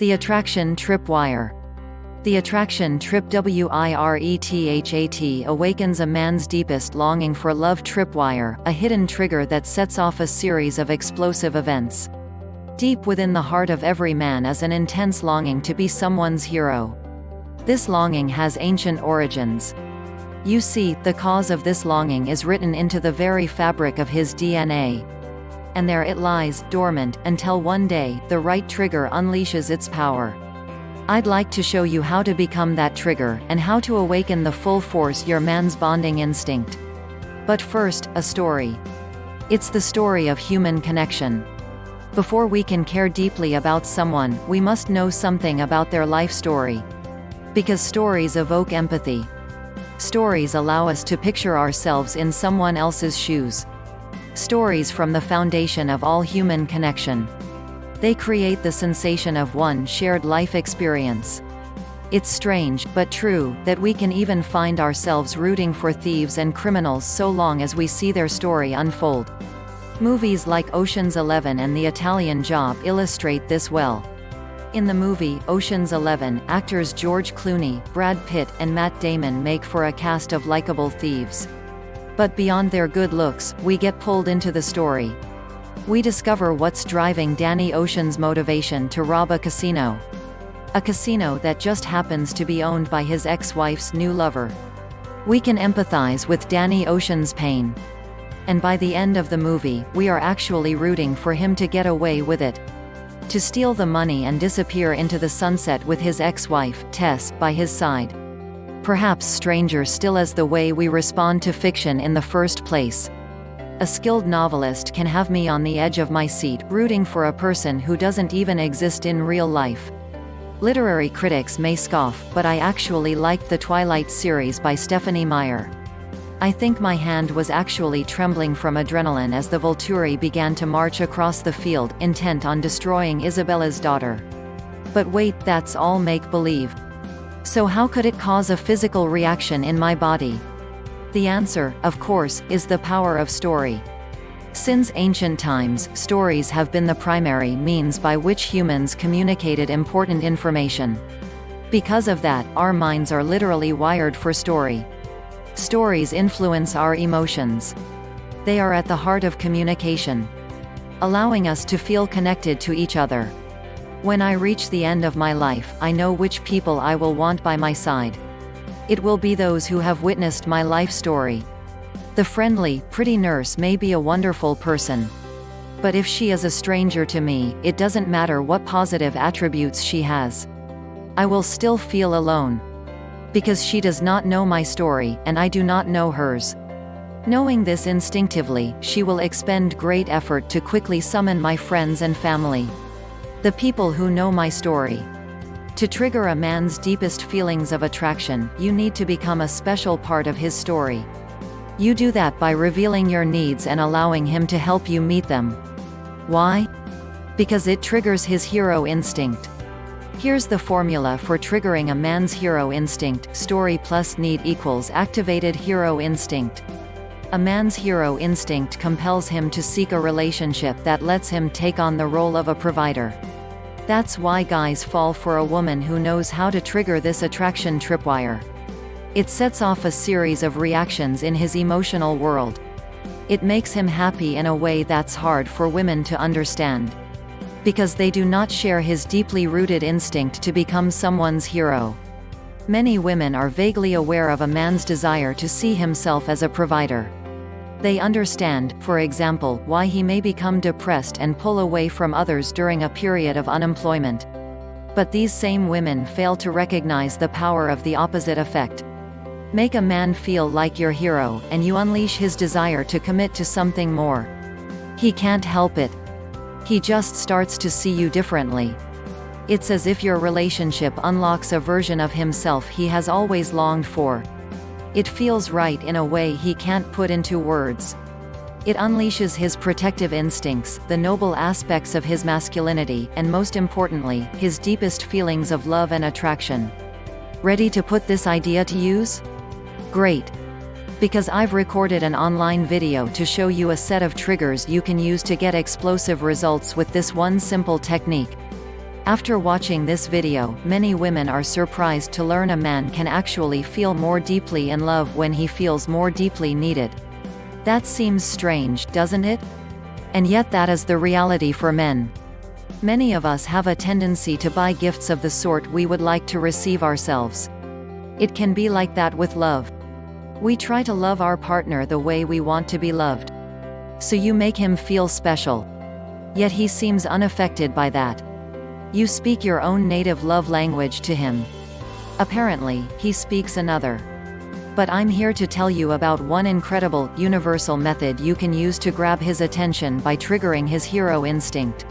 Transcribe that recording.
The attraction tripwire. The attraction tripwire awakens a man's deepest longing for love. Tripwire, a hidden trigger that sets off a series of explosive events. Deep within the heart of every man is an intense longing to be someone's hero. This longing has ancient origins. You see, the cause of this longing is written into the very fabric of his DNA. And there it lies, dormant, until one day, the right trigger unleashes its power. I'd like to show you how to become that trigger, and how to awaken the full force your man's bonding instinct. But first, a story. It's the story of human connection. Before we can care deeply about someone, we must know something about their life story. Because stories evoke empathy. Stories allow us to picture ourselves in someone else's shoes. Stories form the foundation of all human connection. They create the sensation of one shared life experience. It's strange, but true, that we can even find ourselves rooting for thieves and criminals so long as we see their story unfold. Movies like Ocean's 11 and The Italian Job illustrate this well. In the movie, Ocean's 11, actors George Clooney, Brad Pitt, and Matt Damon make for a cast of likable thieves. But beyond their good looks, we get pulled into the story. We discover what's driving Danny Ocean's motivation to rob a casino. A casino that just happens to be owned by his ex-wife's new lover. We can empathize with Danny Ocean's pain. And by the end of the movie, we are actually rooting for him to get away with it. To steal the money and disappear into the sunset with his ex-wife, Tess, by his side. Perhaps stranger still is the way we respond to fiction in the first place. A skilled novelist can have me on the edge of my seat, rooting for a person who doesn't even exist in real life. Literary critics may scoff, but I actually liked the Twilight series by Stephenie Meyer. I think my hand was actually trembling from adrenaline as the Volturi began to march across the field, intent on destroying Isabella's daughter. But wait, that's all make-believe. So how could it cause a physical reaction in my body? The answer, of course, is the power of story. Since ancient times, stories have been the primary means by which humans communicated important information. Because of that, our minds are literally wired for story. Stories influence our emotions. They are at the heart of communication, allowing us to feel connected to each other. When I reach the end of my life, I know which people I will want by my side. It will be those who have witnessed my life story. The friendly, pretty nurse may be a wonderful person. But if she is a stranger to me, it doesn't matter what positive attributes she has. I will still feel alone. Because she does not know my story, and I do not know hers. Knowing this instinctively, she will expend great effort to quickly summon my friends and family. The people who know my story. To trigger a man's deepest feelings of attraction, you need to become a special part of his story. You do that by revealing your needs and allowing him to help you meet them. Why? Because it triggers his hero instinct. Here's the formula for triggering a man's hero instinct: story plus need equals activated hero instinct. A man's hero instinct compels him to seek a relationship that lets him take on the role of a provider. That's why guys fall for a woman who knows how to trigger this attraction tripwire. It sets off a series of reactions in his emotional world. It makes him happy in a way that's hard for women to understand. Because they do not share his deeply rooted instinct to become someone's hero. Many women are vaguely aware of a man's desire to see himself as a provider. They understand, for example, why he may become depressed and pull away from others during a period of unemployment. But these same women fail to recognize the power of the opposite effect. Make a man feel like your hero, and you unleash his desire to commit to something more. He can't help it. He just starts to see you differently. It's as if your relationship unlocks a version of himself he has always longed for. It feels right in a way he can't put into words. It unleashes his protective instincts, the noble aspects of his masculinity, and most importantly, his deepest feelings of love and attraction. Ready to put this idea to use? Great! Because I've recorded an online video to show you a set of triggers you can use to get explosive results with this one simple technique. After watching this video, many women are surprised to learn a man can actually feel more deeply in love when he feels more deeply needed. That seems strange, doesn't it? And yet that is the reality for men. Many of us have a tendency to buy gifts of the sort we would like to receive ourselves. It can be like that with love. We try to love our partner the way we want to be loved. So you make him feel special. Yet he seems unaffected by that. You speak your own native love language to him. Apparently, he speaks another. But I'm here to tell you about one incredible, universal method you can use to grab his attention by triggering his hero instinct.